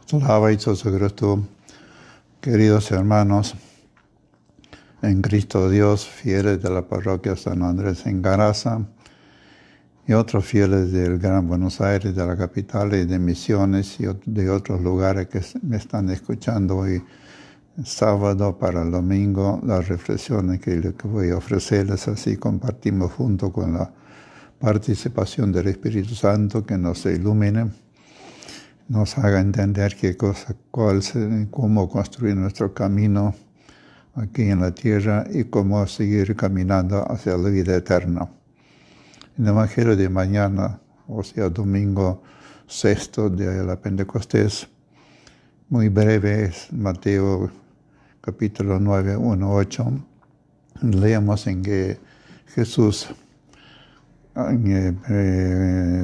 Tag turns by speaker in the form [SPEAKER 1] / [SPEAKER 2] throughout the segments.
[SPEAKER 1] Slava y Cristo, queridos hermanos, en Cristo Dios, fieles de la parroquia San Andrés en Caraza y otros fieles del Gran Buenos Aires, de la capital y de Misiones y de otros lugares que me están escuchando hoy sábado para el domingo, las reflexiones que voy a ofrecerles, así compartimos junto con la participación del Espíritu Santo que nos ilumine, nos haga entender cómo construir nuestro camino aquí en la tierra y cómo seguir caminando hacia la vida eterna. En el Evangelio de mañana, o sea, domingo 6 de la Pentecostés, muy breve, es Mateo capítulo 9, 1, 8. Leemos en que Jesús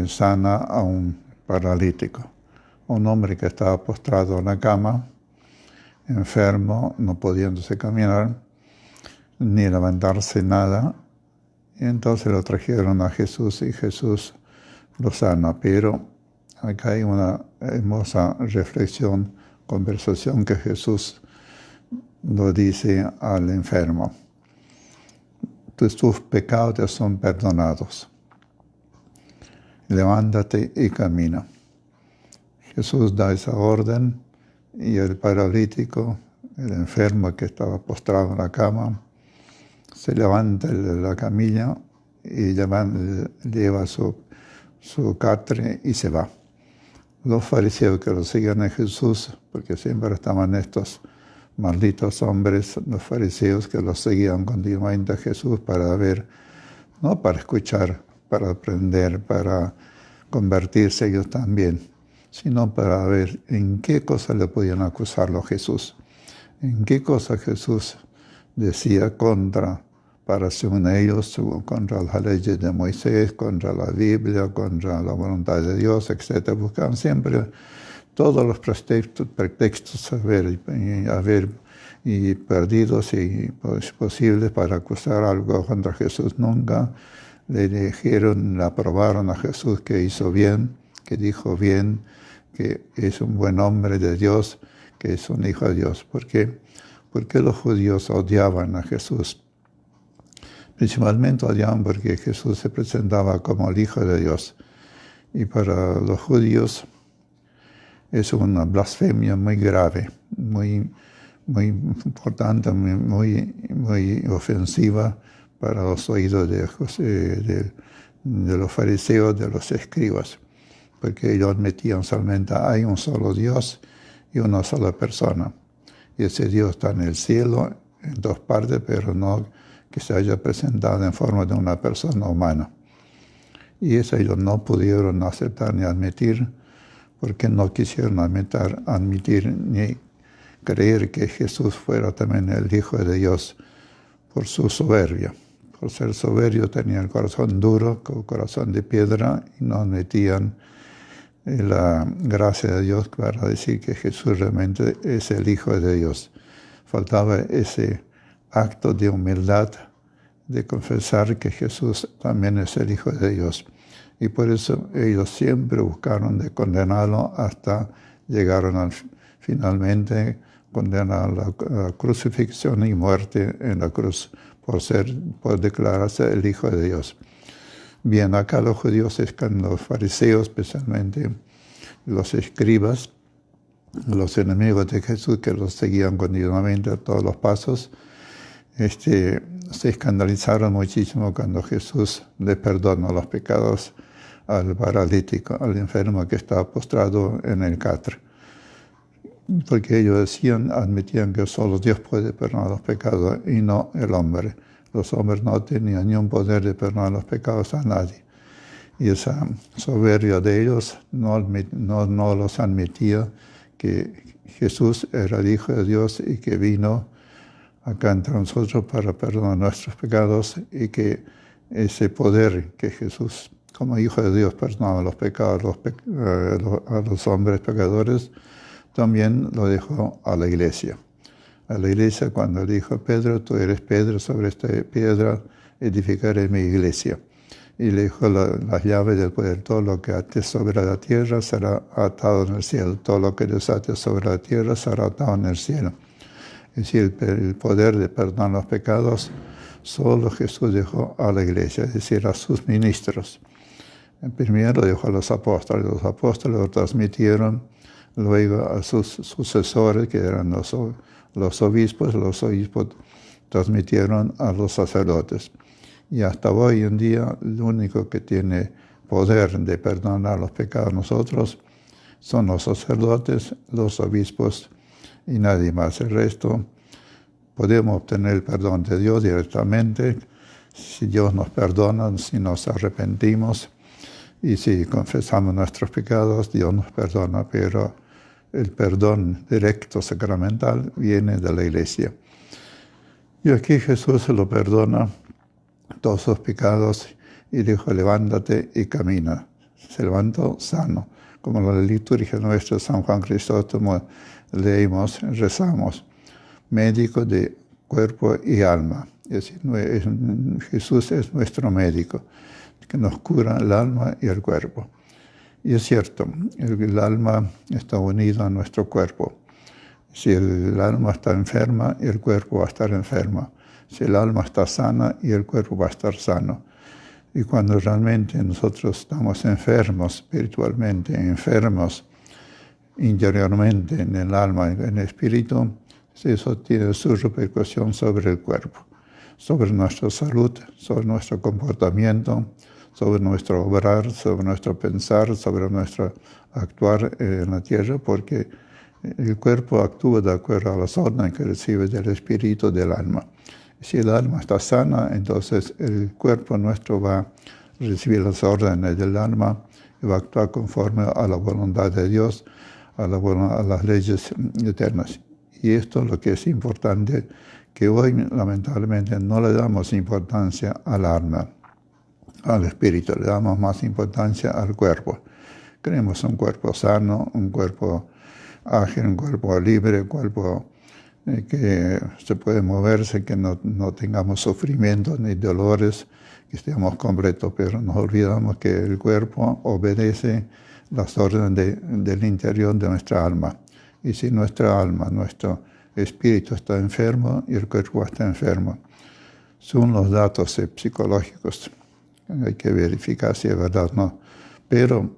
[SPEAKER 1] sana a un paralítico, un hombre que estaba postrado en la cama, enfermo, no pudiéndose caminar, ni levantarse nada. Y entonces lo trajeron a Jesús y Jesús lo sana. Pero acá hay una hermosa reflexión, conversación que Jesús lo dice al enfermo. Tus pecados te son perdonados. Levántate y camina. Jesús da esa orden y el paralítico, el enfermo que estaba postrado en la cama, se levanta de la camilla y lleva su catre y se va. Los fariseos que lo siguen a Jesús, porque siempre estaban estos malditos hombres, los fariseos que lo seguían continuamente a Jesús para ver, no para escuchar, para aprender, para convertirse ellos también, sino para ver en qué cosa le podían acusarlo a Jesús, en qué cosa Jesús decía para según ellos, contra las leyes de Moisés, contra la Biblia, contra la voluntad de Dios, etc. Buscaban siempre todos los pretextos y perdidos y posibles para acusar algo contra Jesús. Nunca le aprobaron a Jesús que hizo bien, que dijo bien, que es un buen hombre de Dios, que es un hijo de Dios. ¿Por qué? Porque los judíos odiaban a Jesús. Principalmente odiaban porque Jesús se presentaba como el Hijo de Dios. Y para los judíos es una blasfemia muy grave, muy importante, muy ofensiva para los oídos de los fariseos, de los escribas, porque ellos admitían solamente hay un solo Dios y una sola persona. Y ese Dios está en el cielo, en dos partes, pero no que se haya presentado en forma de una persona humana. Y eso ellos no pudieron aceptar ni admitir, porque no quisieron admitir ni creer que Jesús fuera también el Hijo de Dios por su soberbia. Por ser soberbio tenía el corazón duro, con corazón de piedra, y no admitían la gracia de Dios para decir que Jesús realmente es el Hijo de Dios. Faltaba ese acto de humildad, de confesar que Jesús también es el Hijo de Dios. Y por eso ellos siempre buscaron de condenarlo hasta llegaron finalmente condenar la crucifixión y muerte en la cruz por declararse el Hijo de Dios. Bien, acá los judíos, los fariseos especialmente, los escribas, los enemigos de Jesús que los seguían continuamente a todos los pasos, se escandalizaron muchísimo cuando Jesús le perdonó los pecados al paralítico, al enfermo que estaba postrado en el catre. Porque ellos admitían que solo Dios puede perdonar los pecados y no el hombre. Los hombres no tenían ni un poder de perdonar los pecados a nadie. Y esa soberbia de ellos no los admitía que Jesús era el Hijo de Dios y que vino acá entre nosotros para perdonar nuestros pecados, y que ese poder que Jesús, como Hijo de Dios, perdonaba los pecados a los hombres pecadores, también lo dejó a la iglesia. A la iglesia cuando dijo Pedro, tú eres Pedro, sobre esta piedra edificaré mi iglesia. y le dijo las llaves del poder. Todo lo que ates sobre la tierra será atado en el cielo. Todo lo que desates sobre la tierra será atado en el cielo. Es decir, el poder de perdonar los pecados solo Jesús dejó a la iglesia, es decir, a sus ministros. Primero lo dejó a los apóstoles lo transmitieron luego a sus sucesores, que eran los obispos transmitieron a los sacerdotes. Y hasta hoy en día, el único que tiene poder de perdonar los pecados nosotros son los sacerdotes, los obispos y nadie más. El resto podemos obtener el perdón de Dios directamente si Dios nos perdona, si nos arrepentimos y si confesamos nuestros pecados, Dios nos perdona, pero el perdón directo sacramental viene de la iglesia. Y aquí Jesús lo perdona todos sus pecados y dijo, levántate y camina. Se levantó sano, como la liturgia nuestra, San Juan Crisóstomo, leímos, rezamos, médico de cuerpo y alma. Es decir, Jesús es nuestro médico, que nos cura el alma y el cuerpo. Y es cierto, el alma está unido a nuestro cuerpo. Si el alma está enferma, el cuerpo va a estar enfermo. Si el alma está sana, y el cuerpo va a estar sano. Y cuando realmente nosotros estamos enfermos espiritualmente, enfermos interiormente en el alma, en el espíritu, eso tiene su repercusión sobre el cuerpo, sobre nuestra salud, sobre nuestro comportamiento, sobre nuestro obrar, sobre nuestro pensar, sobre nuestro actuar en la tierra, porque el cuerpo actúa de acuerdo a las órdenes que recibe del espíritu del alma. Si el alma está sana, entonces el cuerpo nuestro va a recibir las órdenes del alma y va a actuar conforme a la voluntad de Dios, a las leyes eternas. Y esto es lo que es importante, que hoy lamentablemente no le damos importancia al alma, al espíritu, le damos más importancia al cuerpo. Queremos un cuerpo sano, un cuerpo ágil, un cuerpo libre, un cuerpo que se puede moverse, que no tengamos sufrimientos ni dolores, que estemos completos, pero nos olvidamos que el cuerpo obedece las órdenes del interior de nuestra alma. Y si nuestra alma, nuestro espíritu está enfermo y el cuerpo está enfermo, son los datos psicológicos. Hay que verificar si es verdad o no. Pero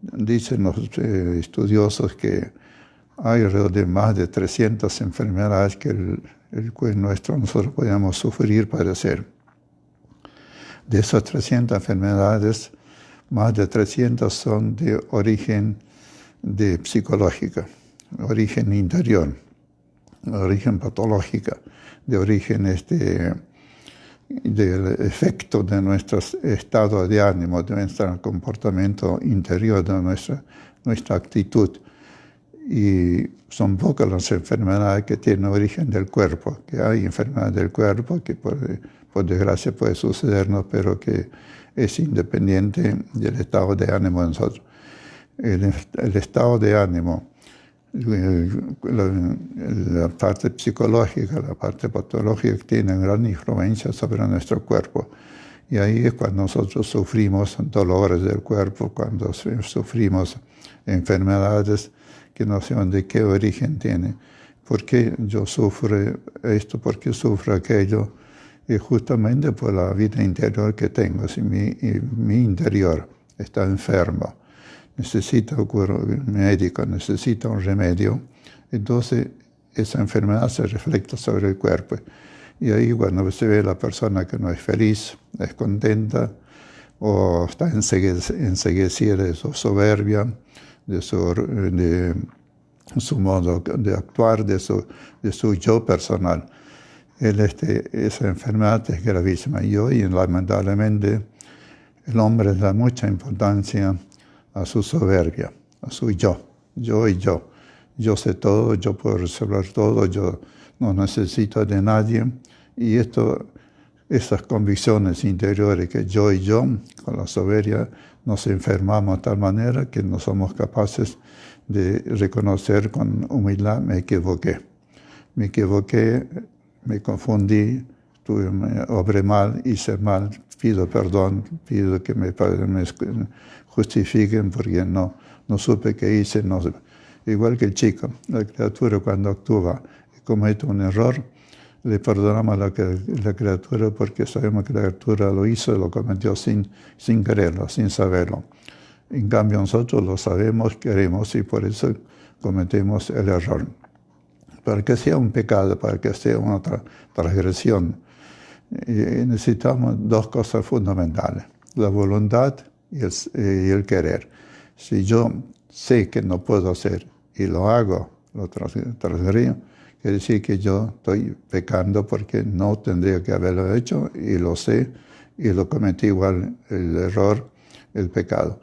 [SPEAKER 1] dicen los estudiosos que hay alrededor de más de 300 enfermedades que el cuerpo nuestro nosotros podemos sufrir, padecer. De esas 300 enfermedades, más de 300 son de origen psicológica, origen interior, origen patológica, de origen del efecto de nuestro estado de ánimo, de nuestro comportamiento interior, de nuestra actitud. Y son pocas las enfermedades que tienen origen del cuerpo, que hay enfermedades del cuerpo que por desgracia puede sucedernos, pero que es independiente del estado de ánimo de nosotros. El estado de ánimo, la parte psicológica, la parte patológica tiene gran influencia sobre nuestro cuerpo. Y ahí es cuando nosotros sufrimos dolores del cuerpo, cuando sufrimos enfermedades que no sabemos de qué origen tiene. ¿Por qué yo sufro esto? ¿Por qué sufro aquello? Y justamente por la vida interior que tengo. Si mi interior está enfermo, necesita un médico, necesita un remedio, entonces esa enfermedad se refleja sobre el cuerpo. Y ahí cuando se ve la persona que no es feliz, descontenta, o está enseguecida de su soberbia, de su modo de actuar, de su yo personal. Esa enfermedad es gravísima. Y hoy, lamentablemente, el hombre da mucha importancia a su soberbia, a su yo y yo. Yo sé todo, yo puedo resolver todo, yo no necesito de nadie. Y estas convicciones interiores que yo y yo, con la soberbia, nos enfermamos de tal manera que no somos capaces de reconocer con humildad, me equivoqué, me confundí, obré mal, hice mal, pido perdón, pido que me justifiquen porque no supe qué hice. No. Igual que el chico, la criatura cuando actúa y comete un error, le perdonamos a la criatura porque sabemos que la criatura lo hizo, lo cometió sin quererlo, sin saberlo. En cambio nosotros lo sabemos, queremos y por eso cometemos el error. Para que sea un pecado, para que sea una transgresión, necesitamos dos cosas fundamentales, la voluntad y el querer. Si yo sé que no puedo hacer y lo hago, lo transgredo, quiere decir que yo estoy pecando porque no tendría que haberlo hecho y lo sé y lo cometí igual, el error, el pecado.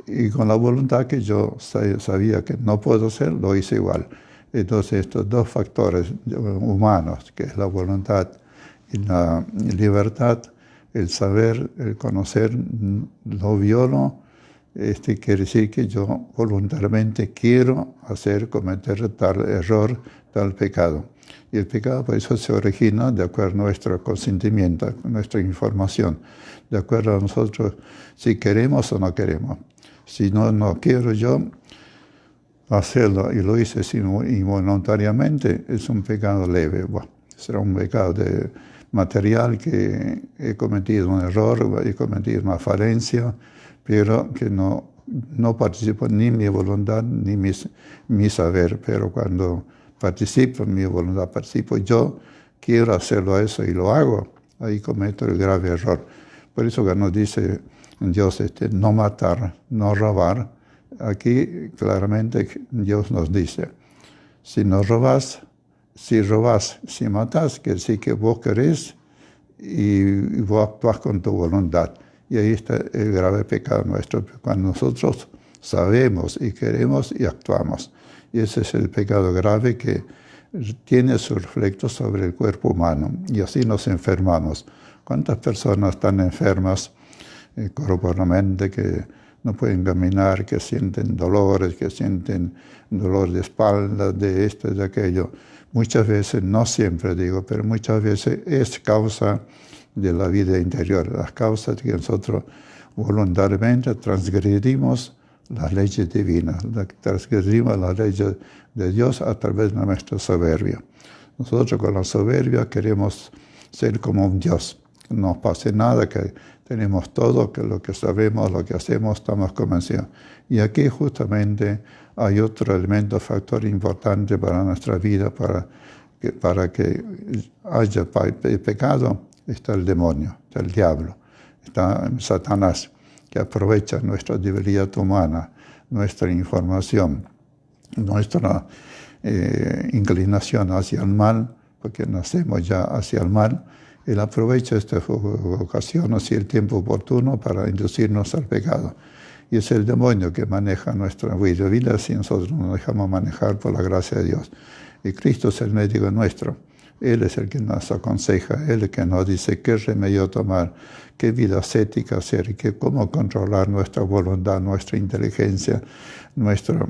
[SPEAKER 1] Y con la voluntad que yo sabía que no puedo hacer, lo hice igual. Entonces estos dos factores humanos, que es la voluntad y la libertad, el saber, el conocer, lo violo, quiere decir que yo voluntariamente quiero cometer tal error, tal pecado. Y el pecado por eso se origina de acuerdo a nuestro consentimiento, nuestra información, de acuerdo a nosotros si queremos o no queremos. Si no quiero yo hacerlo y lo hice involuntariamente, es un pecado leve. Bueno, será un pecado material que he cometido un error, he cometido una falencia, pero que no participo ni mi voluntad ni mi saber. Pero cuando participo en mi voluntad, participo yo, quiero hacerlo eso y lo hago, ahí cometo el grave error. Por eso que nos dice Dios no matar, no robar, aquí claramente Dios nos dice, si no robas, si matas, que sí que vos querés y vos actúas con tu voluntad. Y ahí está el grave pecado nuestro, cuando nosotros sabemos y queremos y actuamos. Y ese es el pecado grave que tiene su reflejo sobre el cuerpo humano. Y así nos enfermamos. ¿Cuántas personas están enfermas corporalmente, que no pueden caminar, que sienten dolores, que sienten dolor de espalda, de esto, de aquello? Muchas veces, no siempre digo, pero muchas veces es causa de la vida interior, las causas que nosotros voluntariamente transgredimos las leyes divinas, transgredimos las leyes de Dios a través de nuestra soberbia. Nosotros con la soberbia queremos ser como un Dios, que no nos pase nada, que tenemos todo, que lo que sabemos, lo que hacemos, estamos convencidos. Y aquí justamente hay otro elemento, factor importante para nuestra vida, para que haya pecado. Está el demonio, está el diablo, está Satanás, que aprovecha nuestra debilidad humana, nuestra información, nuestra inclinación hacia el mal, porque nacemos ya hacia el mal. Él aprovecha estas ocasiones y el tiempo oportuno para inducirnos al pecado. Y es el demonio que maneja nuestra vida si nosotros nos dejamos manejar por la gracia de Dios. Y Cristo es el médico nuestro. Él es el que nos aconseja, Él es el que nos dice qué remedio tomar, qué vida ascética hacer, y cómo controlar nuestra voluntad, nuestra inteligencia, nuestro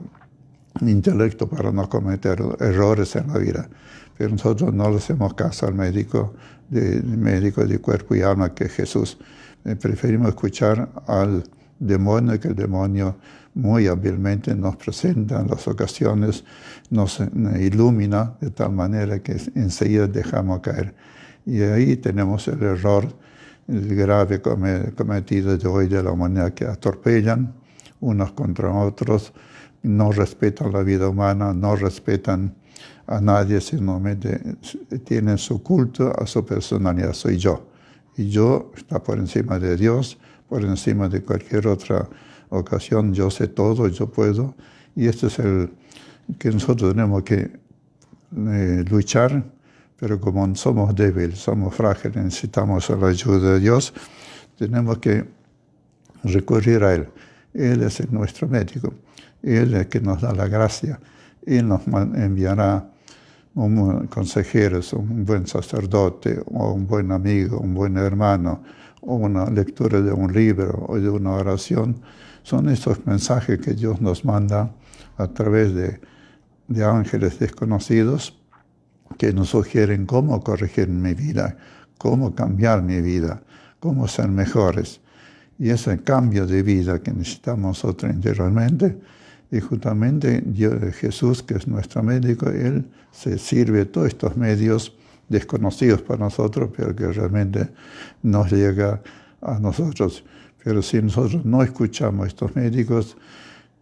[SPEAKER 1] intelecto para no cometer errores en la vida. Pero nosotros no le hacemos caso al médico de cuerpo y alma, que es Jesús. Preferimos escuchar al demonio, que el demonio muy hábilmente nos presenta en las ocasiones, nos ilumina de tal manera que enseguida dejamos caer. Y ahí tenemos el error, el grave cometido de hoy de la humanidad, que atropellan unos contra otros, no respetan la vida humana, no respetan a nadie, sino tienen su culto a su personalidad, soy yo. Y yo está por encima de Dios, por encima de cualquier otra ocasión, yo sé todo, yo puedo. Y este es el que nosotros tenemos que luchar, pero como somos débiles, somos frágiles, necesitamos la ayuda de Dios, tenemos que recurrir a Él. Él es nuestro médico, Él es el que nos da la gracia. Él nos enviará un consejero, un buen sacerdote, o un buen amigo, un buen hermano, o una lectura de un libro o de una oración. Son estos mensajes que Dios nos manda a través de ángeles desconocidos, que nos sugieren cómo corregir mi vida, cómo cambiar mi vida, cómo ser mejores. Y ese cambio de vida que necesitamos nosotros interiormente, y justamente Jesús, que es nuestro médico, Él se sirve de todos estos medios desconocidos para nosotros, pero que realmente nos llega a nosotros. Pero si nosotros no escuchamos a estos médicos,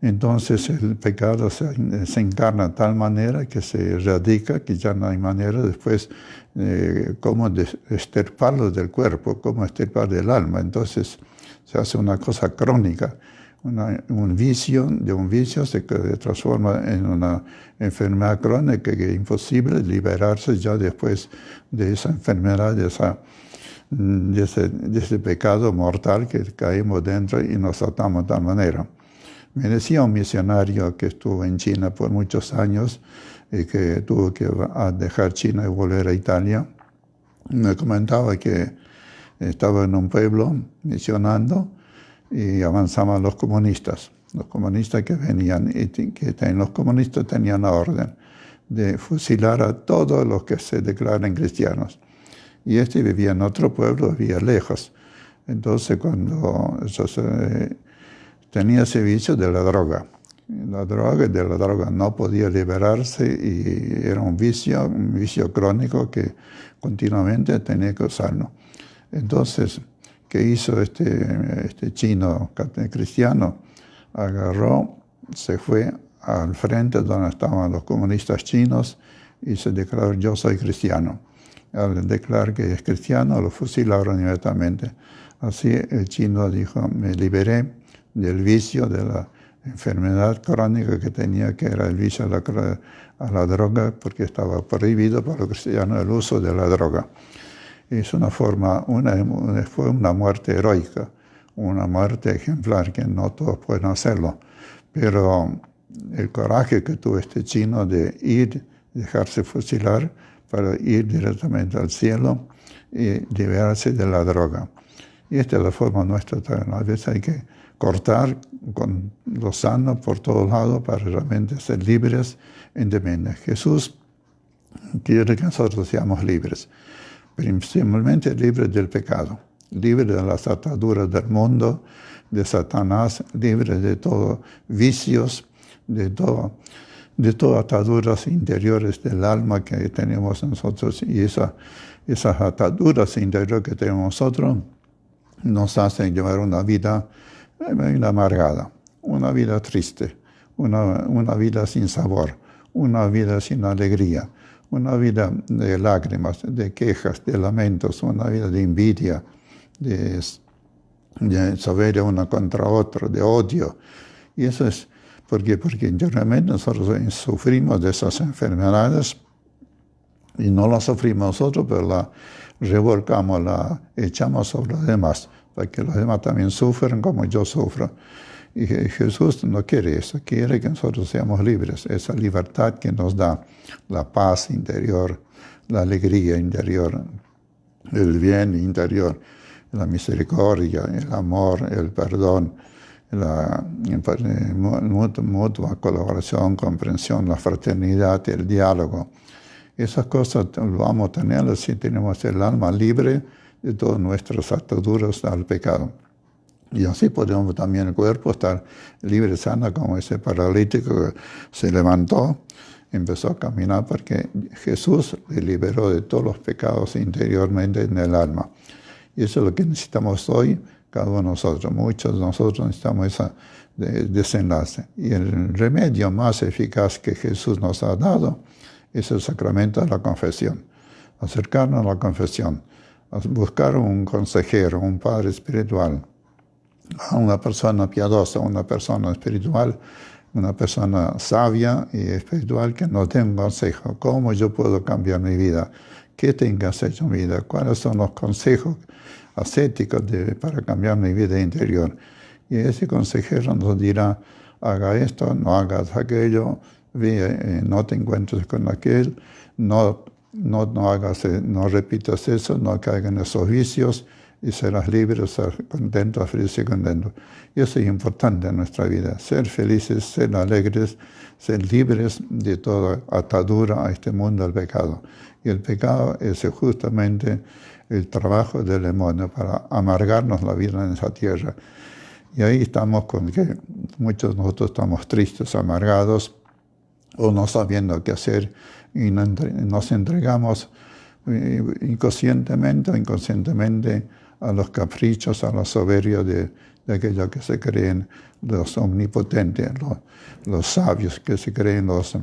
[SPEAKER 1] entonces el pecado se encarna de tal manera que se radica, que ya no hay manera después cómo extirparlo del cuerpo, cómo extirpar del alma. Entonces se hace una cosa crónica. Un vicio se transforma en una enfermedad crónica que es imposible liberarse ya después de esa enfermedad, de ese pecado mortal que caímos dentro y nos atamos de tal manera. Me decía un misionario que estuvo en China por muchos años y que tuvo que dejar China y volver a Italia. Me comentaba que estaba en un pueblo misionando y avanzaban los comunistas que venían y los comunistas tenían la orden de fusilar a todos los que se declaran cristianos. Y vivía en otro pueblo, vivía lejos. Entonces cuando tenía ese vicio de la droga. De la droga no podía liberarse y era un vicio crónico que continuamente tenía que usarlo. Entonces, ¿qué hizo este chino cristiano? Agarró, se fue al frente donde estaban los comunistas chinos y se declaró: yo soy cristiano. Al declarar que es cristiano, lo fusilaron inmediatamente. Así el chino dijo: me liberé del vicio, de la enfermedad crónica que tenía, que era el vicio a la droga, porque estaba prohibido para los cristianos el uso de la droga. Es una forma, fue una muerte heroica, una muerte ejemplar, que no todos pueden hacerlo. Pero el coraje que tuvo este chino de dejarse fusilar para ir directamente al cielo y liberarse de la droga. Y esta es la forma nuestra también. A veces hay que cortar con lo sano por todos lados para realmente ser libres e independientes. Jesús quiere que nosotros seamos libres, principalmente libres del pecado, libres de las ataduras del mundo, de Satanás, libres de todos vicios, de todas ataduras interiores del alma que tenemos nosotros. Y esas ataduras interiores que tenemos nosotros nos hacen llevar una vida amargada, una vida triste, una vida sin sabor, una vida sin alegría, una vida de lágrimas, de quejas, de lamentos, una vida de envidia, de soberbia una contra otra, de odio. Y eso es porque interiormente nosotros sufrimos de esas enfermedades y no las sufrimos nosotros, pero la revolcamos, la echamos sobre los demás, para que los demás también sufran como yo sufro. Y Jesús no quiere eso, quiere que nosotros seamos libres, esa libertad que nos da la paz interior, la alegría interior, el bien interior, la misericordia, el amor, el perdón, la mutua colaboración, comprensión, la fraternidad, el diálogo. Esas cosas lo vamos a tener si tenemos el alma libre de todas nuestras ataduras al pecado. Y así podemos también el cuerpo estar libre, sano, como ese paralítico que se levantó, empezó a caminar porque Jesús le liberó de todos los pecados interiormente en el alma. Y eso es lo que necesitamos hoy, cada uno de nosotros. Muchos de nosotros necesitamos ese desenlace. Y el remedio más eficaz que Jesús nos ha dado es el sacramento de la confesión. Acercarnos a la confesión, a buscar un consejero, un padre espiritual, a una persona piadosa, una persona espiritual, una persona sabia y espiritual que nos dé un consejo. ¿Cómo yo puedo cambiar mi vida? ¿Qué tengo que hacer en mi vida? ¿Cuáles son los consejos ascéticos para cambiar mi vida interior? Y ese consejero nos dirá: haga esto, no hagas aquello, no te encuentres con aquel, no repitas eso, no caigas en esos vicios, y serás libre, ser contento, feliz y contento. Y eso es importante en nuestra vida, ser felices, ser alegres, ser libres de toda atadura a este mundo del pecado. Y el pecado es justamente el trabajo del demonio para amargarnos la vida en esa tierra. Y ahí estamos con que muchos de nosotros estamos tristes, amargados, o no sabiendo qué hacer, y nos entregamos inconscientemente o inconscientemente a los caprichos, a la soberbia de aquellos que se creen los omnipotentes, los sabios que se creen los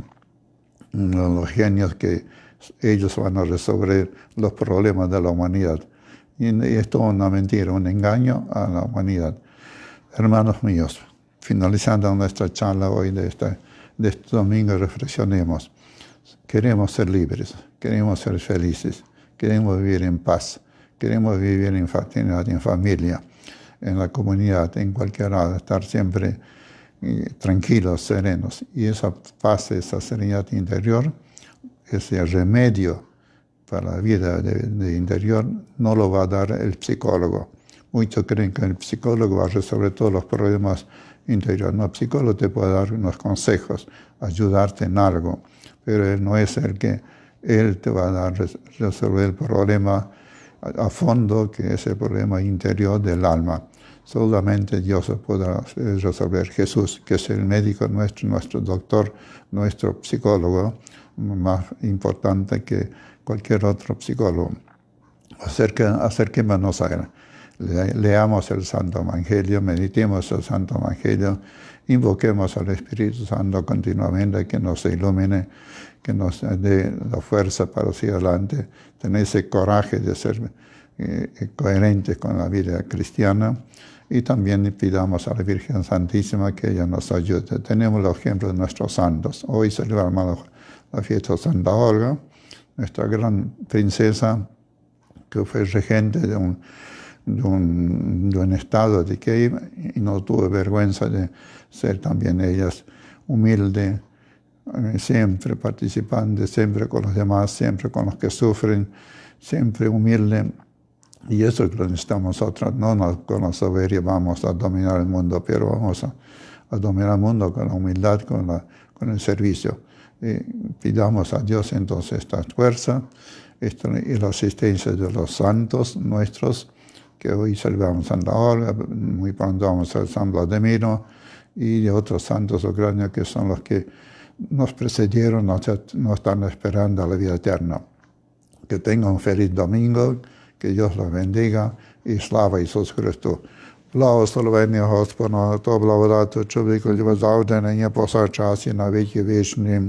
[SPEAKER 1] genios, que ellos van a resolver los problemas de la humanidad. Y esto es una mentira, un engaño a la humanidad. Hermanos míos, finalizando nuestra charla hoy de este domingo, reflexionemos. Queremos ser libres, queremos ser felices, queremos vivir en paz, queremos vivir en fraternidad, en familia, en la comunidad, en cualquier lado, estar siempre tranquilos, serenos. Y esa paz, esa serenidad interior, ese remedio para la vida de interior, no lo va a dar el psicólogo. Muchos creen que el psicólogo va a resolver todos los problemas interiores. No, el psicólogo te puede dar unos consejos, ayudarte en algo, pero él no es él te va a dar resolver el problema a fondo, que es el problema interior del alma. Solamente Dios lo podrá resolver. Jesús, que es el médico nuestro doctor, nuestro psicólogo, más importante que cualquier otro psicólogo. Acerquémonos a él. Leamos el Santo Evangelio, meditemos el Santo Evangelio, invoquemos al Espíritu Santo continuamente, que nos ilumine, que nos dé la fuerza para seguir adelante, tener ese coraje de ser coherentes con la vida cristiana, y también pidamos a la Virgen Santísima que ella nos ayude. Tenemos los ejemplos de nuestros santos. Hoy celebramos la fiesta de Santa Olga, nuestra gran princesa, que fue regente de un estado de Kiev, y no tuvo vergüenza de ser también ellas humilde, siempre participante, siempre con los demás, siempre con los que sufren, siempre humilde. Y eso es lo que necesitamos nosotros. No con la soberbia vamos a dominar el mundo, pero vamos a dominar el mundo con la humildad, con el servicio. Pidamos a Dios entonces esta fuerza y la asistencia de los santos nuestros, que hoy celebramos Santa Olga, muy pronto vamos al San Vladimiro, y de otros santos ucranianos que son los que nos precedieron, nos están esperando a la vida eterna. Que tengan un feliz domingo, que Dios los bendiga, y slava Iisus Hristos. Благословення Господа, то благодати чоловіку, завдання посадчасі на віки вічні.